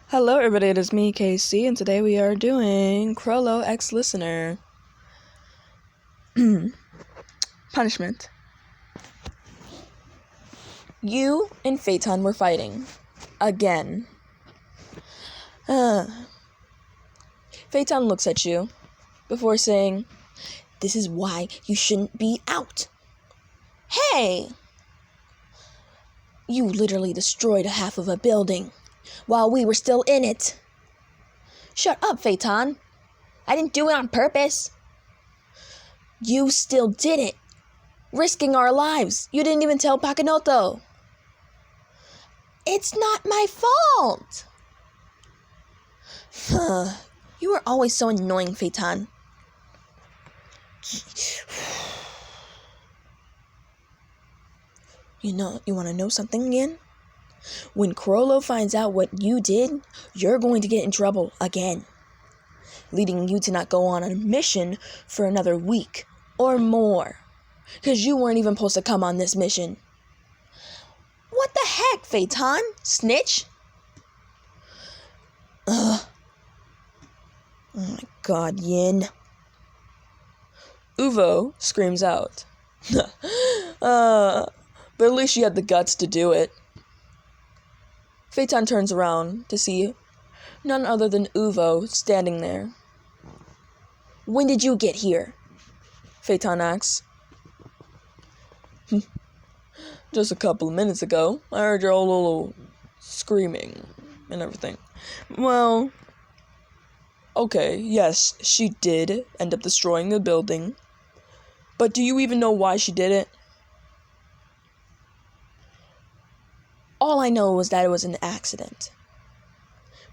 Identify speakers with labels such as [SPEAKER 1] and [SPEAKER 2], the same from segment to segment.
[SPEAKER 1] Hello everybody, it is me, Casey, and today we are doing Chrollo X Listener. Punishment. You and Phaeton were fighting. Again. Phaeton looks at you before saying, "This is why you shouldn't be out." Hey! You literally destroyed half of a building while we were still in it. Shut up, Phaeton. I didn't do it on purpose. You still did it, risking our lives. You didn't even tell Pakinotto. It's not my fault. You are always so annoying, Phaeton. You want to know something again? When Chrollo finds out what you did, you're going to get in trouble again, leading you to not go on a mission for another week or more, because you weren't even supposed to come on this mission. What the heck, Phaeton? Snitch? Ugh. Oh my god, Yin. Uvo screams out. But at least you had the guts to do it. Phaeton turns around to see none other than Uvo standing there. When did you get here? Phaeton asks. Just a couple of minutes ago. I heard your old little screaming and everything. Well, okay, yes, she did end up destroying the building. But do you even know why she did it? All I know was that it was an accident.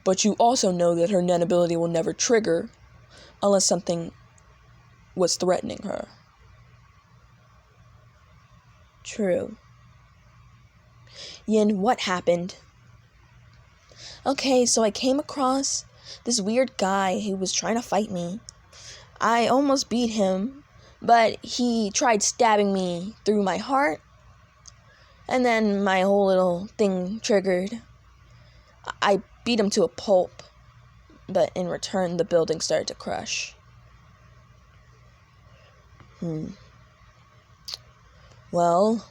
[SPEAKER 1] But you also know that her Nen ability will never trigger unless something was threatening her. True. Yin, what happened? Okay, so I came across this weird guy who was trying to fight me. I almost beat him, but he tried stabbing me through my heart. And then my whole little thing triggered. I beat him to a pulp, but in return, the building started to crush. Well,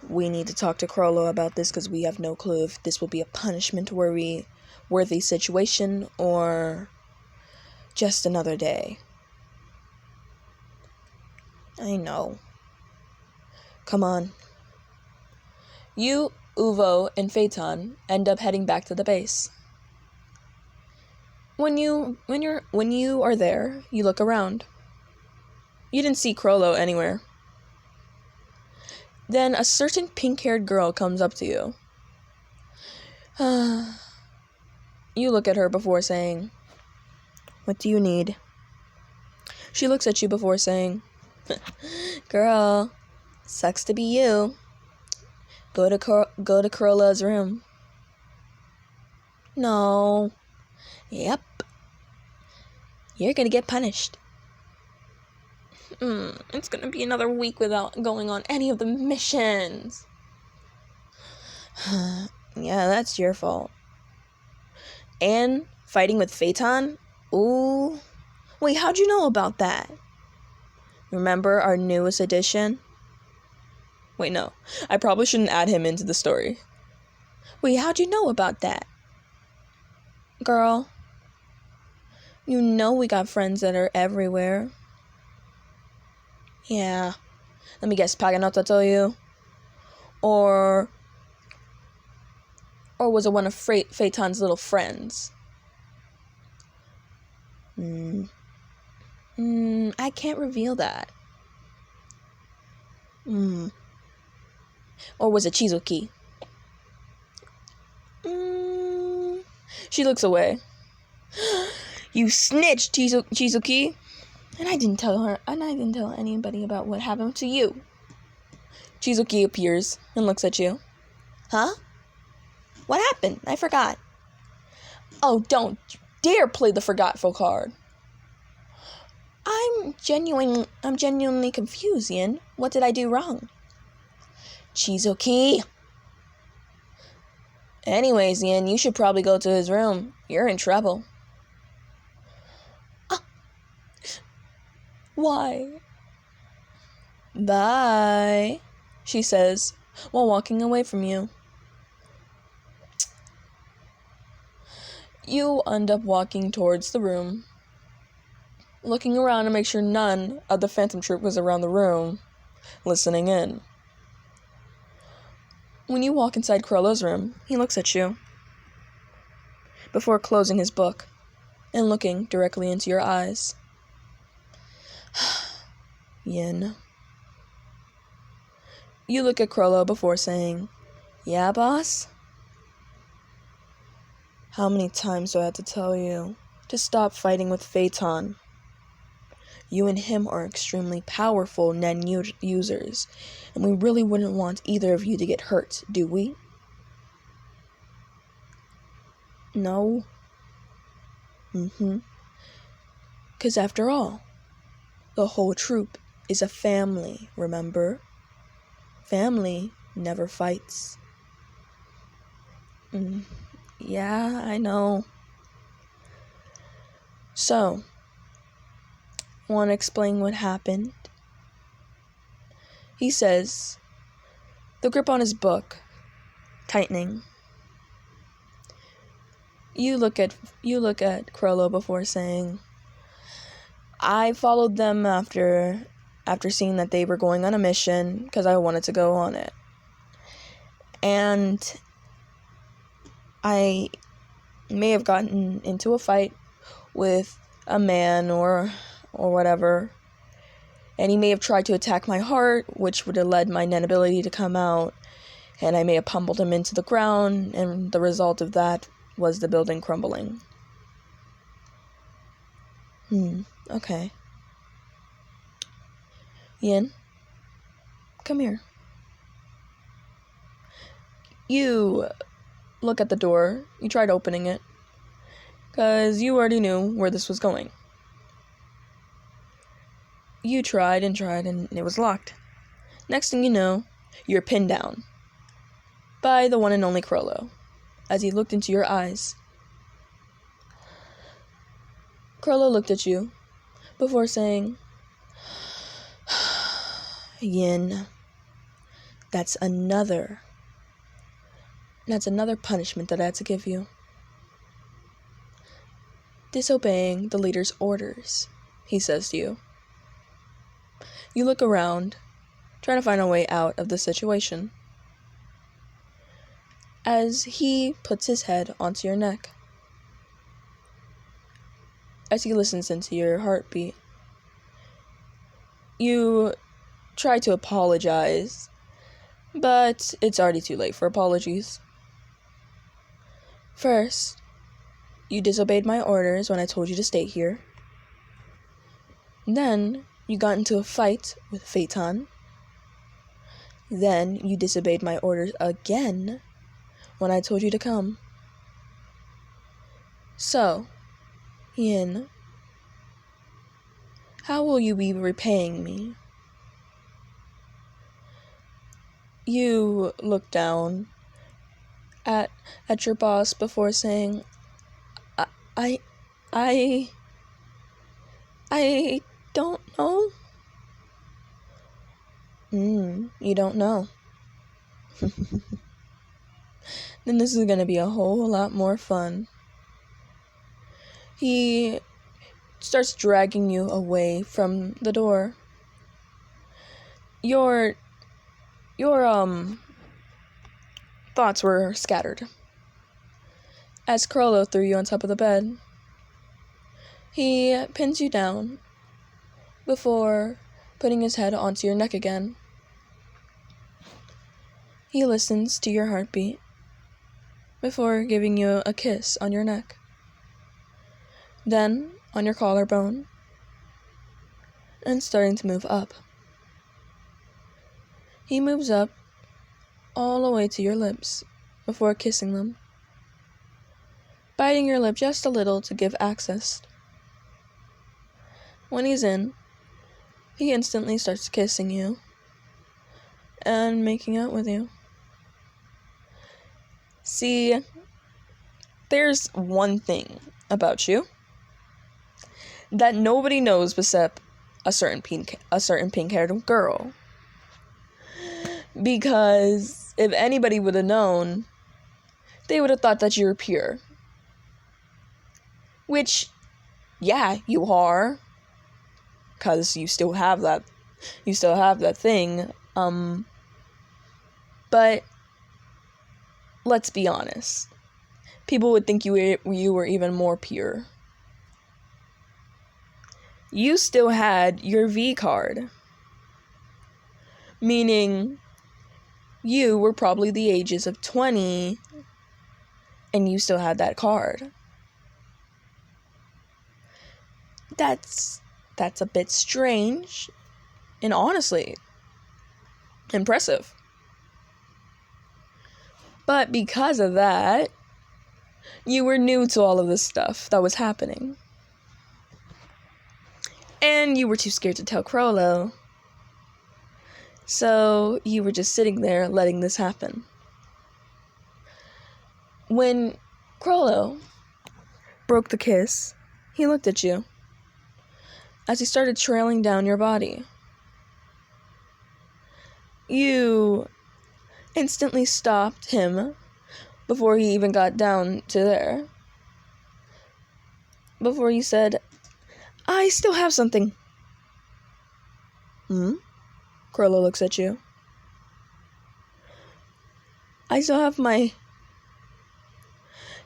[SPEAKER 1] we need to talk to Chrollo about this because we have no clue if this will be a punishment-worthy situation or just another day. I know. Come on. You, Uvo, and Phaeton end up heading back to the base. When you are there, you look around. You didn't see Chrollo anywhere. Then a certain pink-haired girl comes up to you. You look at her before saying, "What do you need?" She looks at you before saying, "Girl, sucks to be you. Go to Chrollo's room." No. Yep. You're gonna get punished. It's gonna be another week without going on any of the missions. Yeah, that's your fault. And fighting with Phaeton? Ooh. Wait, how'd you know about that? Remember our newest addition? Wait, no. I probably shouldn't add him into the story. Wait, how'd you know about that? Girl, you know we got friends that are everywhere. Yeah. Let me guess, Pakinotto told you? Or was it one of Phaeton's little friends? I can't reveal that. Or was it Chizuki? She looks away. You snitched, Chizuki. And I didn't tell anybody about what happened to you. Chizuki appears and looks at you. Huh? What happened? I forgot. Oh, don't dare play the forgetful card. I'm genuinely confused, Yin. What did I do wrong? Chizuki. Anyways, Ian, you should probably go to his room. You're in trouble. Why? Bye, she says, while walking away from you. You end up walking towards the room, looking around to make sure none of the Phantom Troop was around the room, listening in. When you walk inside Chrollo's room, he looks at you before closing his book and looking directly into your eyes. Yin. You look at Chrollo before saying, "Yeah, boss? How many times do I have to tell you to stop fighting with Phaeton? You and him are extremely powerful Nen users, and we really wouldn't want either of you to get hurt, do we?" No. 'Cause after all, the whole troop is a family, remember? Family never fights. Yeah, I know. So, want to explain what happened? He says, the grip on his book tightening. You look at Chrollo before saying, "I followed them after seeing that they were going on a mission because I wanted to go on it. And I may have gotten into a fight with a man or whatever, and he may have tried to attack my heart, which would have led my Nen ability to come out, and I may have pummeled him into the ground, and the result of that was the building crumbling." Okay. Yin, come here. You look at the door. You tried opening it, because you already knew where this was going. You tried, and it was locked. Next thing you know, you're pinned down by the one and only Chrollo, as he looked into your eyes. Chrollo looked at you before saying, "Yin, that's another punishment that I had to give you. Disobeying the leader's orders," he says to you. You look around, trying to find a way out of the situation, as he puts his head onto your neck, as he listens into your heartbeat. You try to apologize, but it's already too late for apologies. First, you disobeyed my orders when I told you to stay here. Then, you got into a fight with Phaeton. Then, you disobeyed my orders again when I told you to come. So, Yin, how will you be repaying me? You look down at your boss before saying, I don't know." You don't know. Then this is gonna be a whole lot more fun. He starts dragging you away from the door. Your thoughts were scattered as Chrollo threw you on top of the bed. He pins you down before putting his head onto your neck again. He listens to your heartbeat before giving you a kiss on your neck, then on your collarbone, and starting to move up. He moves up all the way to your lips before kissing them, biting your lip just a little to give access. When he's in, he instantly starts kissing you and making out with you. See, there's one thing about you that nobody knows except a certain pink-haired girl. Because if anybody would have known, they would have thought that you were pure. Which, yeah, you are. Because you still have that thing. But let's be honest. People would think you were even more pure. You still had your V card. Meaning, you were probably the ages of 20 and you still had that card. That's a bit strange and honestly impressive. But because of that, you were new to all of this stuff that was happening. And you were too scared to tell Chrollo. So you were just sitting there letting this happen. When Chrollo broke the kiss, he looked at you as he started trailing down your body. You instantly stopped him before he even got down to there. Before you said, "I still have something." Chrollo looks at you. "I still have my..."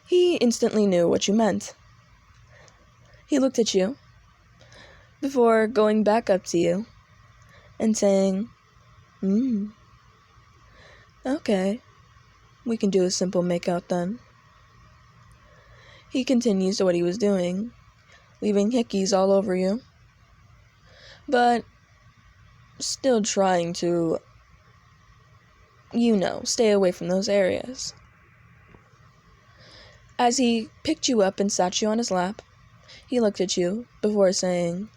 [SPEAKER 1] He instantly knew what you meant. He looked at you before going back up to you and saying, "Okay, we can do a simple makeout then." He continues to what he was doing, leaving hickeys all over you, but still trying to, stay away from those areas. As he picked you up and sat you on his lap, he looked at you before saying,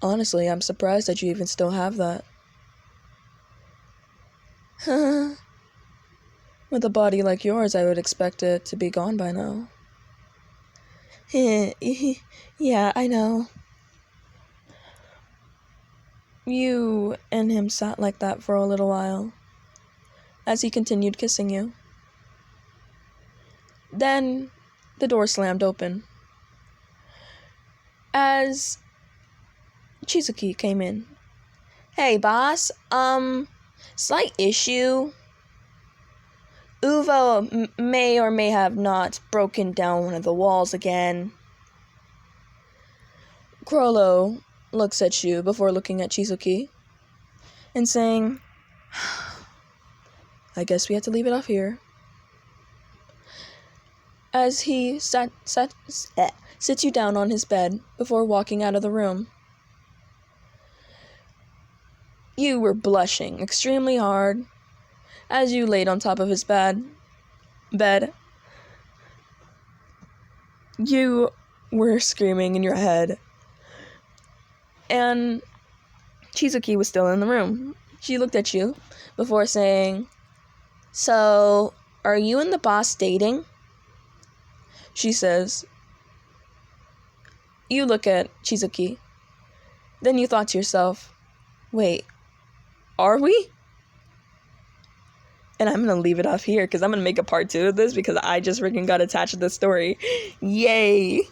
[SPEAKER 1] "Honestly, I'm surprised that you even still have that." With a body like yours, I would expect it to be gone by now. Yeah, I know. You and him sat like that for a little while, as he continued kissing you. Then, the door slammed open. As Chizuki came in. "Hey, boss, slight issue. Uvo may or may have not broken down one of the walls again." Chrollo looks at you before looking at Chizuki and saying, "I guess we have to leave it off here." As he sits you down on his bed before walking out of the room. You were blushing extremely hard as you laid on top of his bed. You were screaming in your head. And Chizuki was still in the room. She looked at you before saying, "So, are you and the boss dating?" She says. You look at Chizuki. Then you thought to yourself, "Wait, are we?" And I'm going to leave it off here because I'm going to make a part 2 of this because I just freaking got attached to this story. Yay!